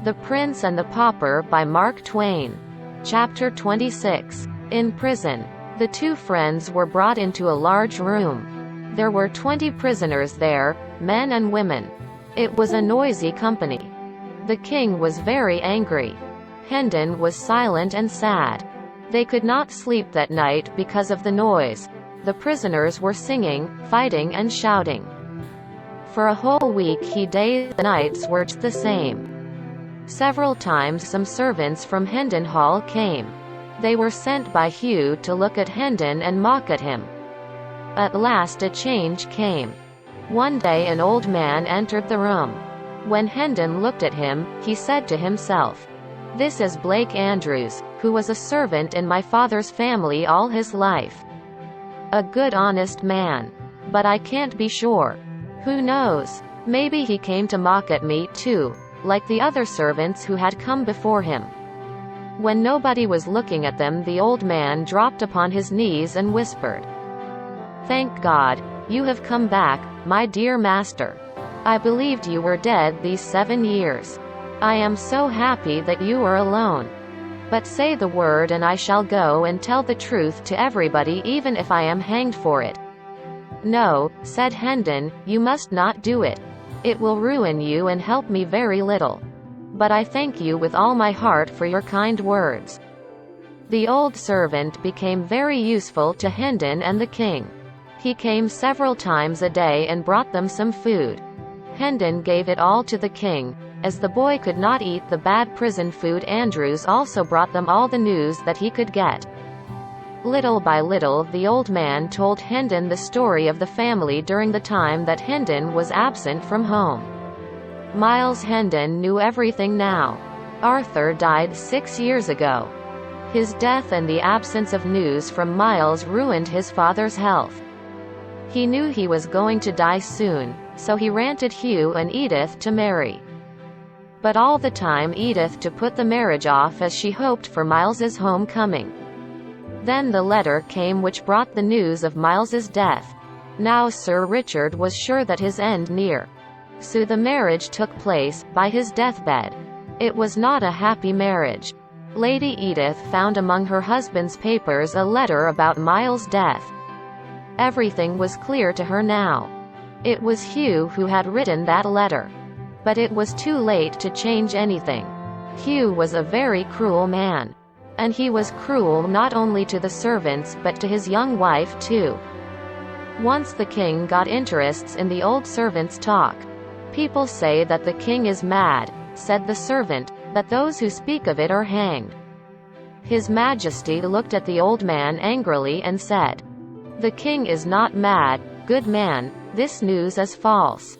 The Prince and the Pauper by Mark Twain. Chapter 26. In prison. The two friends were brought into a large room. There were 20 prisoners there, men and women. It was a noisy company. The king was very angry. Hendon was silent and sad. They could not sleep that night because of the noise. The prisoners were singing, fighting and shouting. For a whole week days and nights were the same. Several times some servants from Hendon Hall came. They were sent by Hugh to look at Hendon and mock at him. At last a change came. One day an old man entered the room. When Hendon looked at him, he said to himself, "This is Blake Andrews, who was a servant in my father's family all his life. A good honest man. But I can't be sure. Who knows? Maybe he came to mock at me too, like the other servants who had come before him." When nobody was looking at them, the old man dropped upon his knees and whispered, "Thank God, you have come back, my dear master. I believed you were dead these 7 years. I am so happy that you are alone. But say the word and I shall go and tell the truth to everybody, even if I am hanged for it." "No," said Hendon, "you must not do it. It will ruin you and help me very little. But I thank you with all my heart for your kind words." The old servant became very useful to Hendon and the king. He came several times a day and brought them some food. Hendon gave it all to the king. As the boy could not eat the bad prison food, Andrews also brought them all the news that he could get. Little by little the old man told Hendon the story of the family during the time that Hendon was absent from home. Miles Hendon knew everything now. Arthur died 6 years ago. His death and the absence of news from Miles ruined his father's health. He knew he was going to die soon, so he ranted Hugh and Edith to marry. But all the time Edith to put the marriage off as she hoped for Miles's homecoming. Then the letter came which brought the news of Miles's death. Now Sir Richard was sure that his end near. So the marriage took place, by his deathbed. It was not a happy marriage. Lady Edith found among her husband's papers a letter about Miles's death. Everything was clear to her now. It was Hugh who had written that letter. But it was too late to change anything. Hugh was a very cruel man. And he was cruel not only to the servants but to his young wife too. Once the king got interests in the old servant's talk. "People say that the king is mad," said the servant, "that those who speak of it are hanged." His Majesty looked at the old man angrily and said, "The king is not mad, good man, this news is false."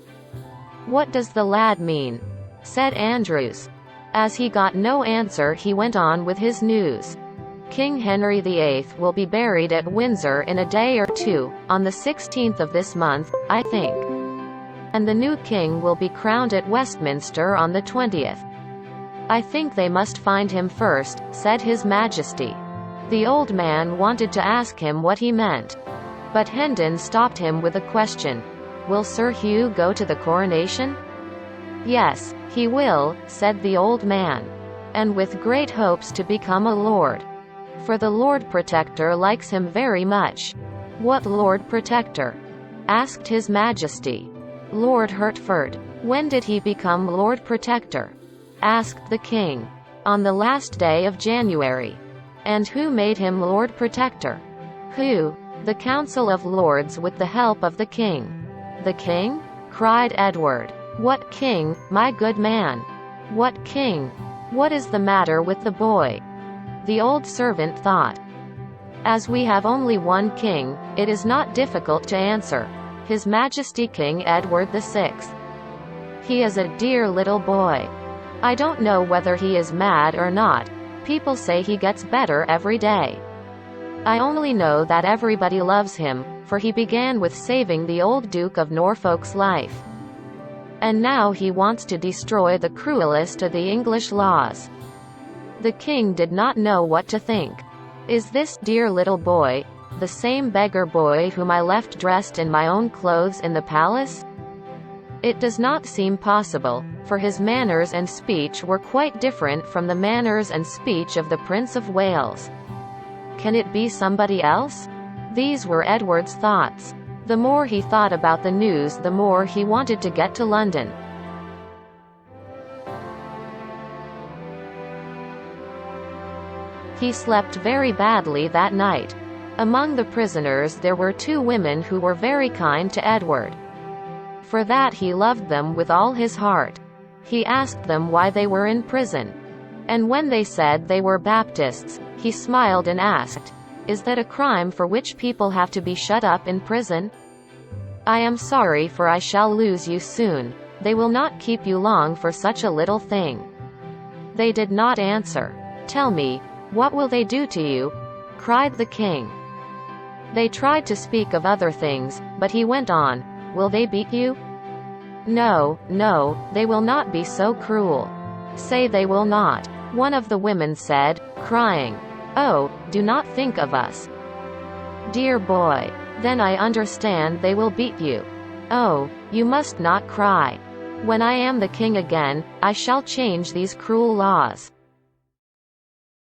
"What does the lad mean?" said Andrews. As he got no answer, he went on with his news. "King Henry VIII will be buried at Windsor in a day or two, on the 16th of this month, I think. And the new king will be crowned at Westminster on the 20th. I think they must find him first," said His Majesty. The old man wanted to ask him what he meant. But Hendon stopped him with a question. "Will Sir Hugh go to the coronation?" "Yes, he will," said the old man. "And with great hopes to become a lord. For the Lord Protector likes him very much." "What Lord Protector?" asked His Majesty. "Lord Hertford." "When did he become Lord Protector?" asked the king. "On the last day of January." "And who made him Lord Protector?" "Who?" "The Council of Lords with the help of the king." "The king?" cried Edward. "What king, my good man? What king? What is the matter with the boy?" The old servant thought. "As we have only one king, it is not difficult to answer. His Majesty King Edward VI. He is a dear little boy. I don't know whether he is mad or not. People say he gets better every day. I only know that everybody loves him, for he began with saving the old Duke of Norfolk's life. And now he wants to destroy the cruelest of the English laws." The king did not know what to think. "Is this dear little boy the same beggar boy whom I left dressed in my own clothes in the palace?" It does not seem possible, for his manners and speech were quite different from the manners and speech of the Prince of Wales. Can it be somebody else? These were Edward's thoughts. The more he thought about the news, the more he wanted to get to London. He slept very badly that night. Among the prisoners there were 2 women who were very kind to Edward. For that he loved them with all his heart. He asked them why they were in prison. And when they said they were Baptists, he smiled and asked, "Is that a crime for which people have to be shut up in prison? I am sorry, for I shall lose you soon. They will not keep you long for such a little thing." They did not answer. "Tell me, what will they do to you?" cried the king. They tried to speak of other things, but he went on, "Will they beat you?" "No, no, they will not be so cruel. Say they will not." One of the women said, crying, "Oh, do not think of us. Dear boy. Then I understand they will beat you. Oh, you must not cry. When I am the king again, I shall change these cruel laws."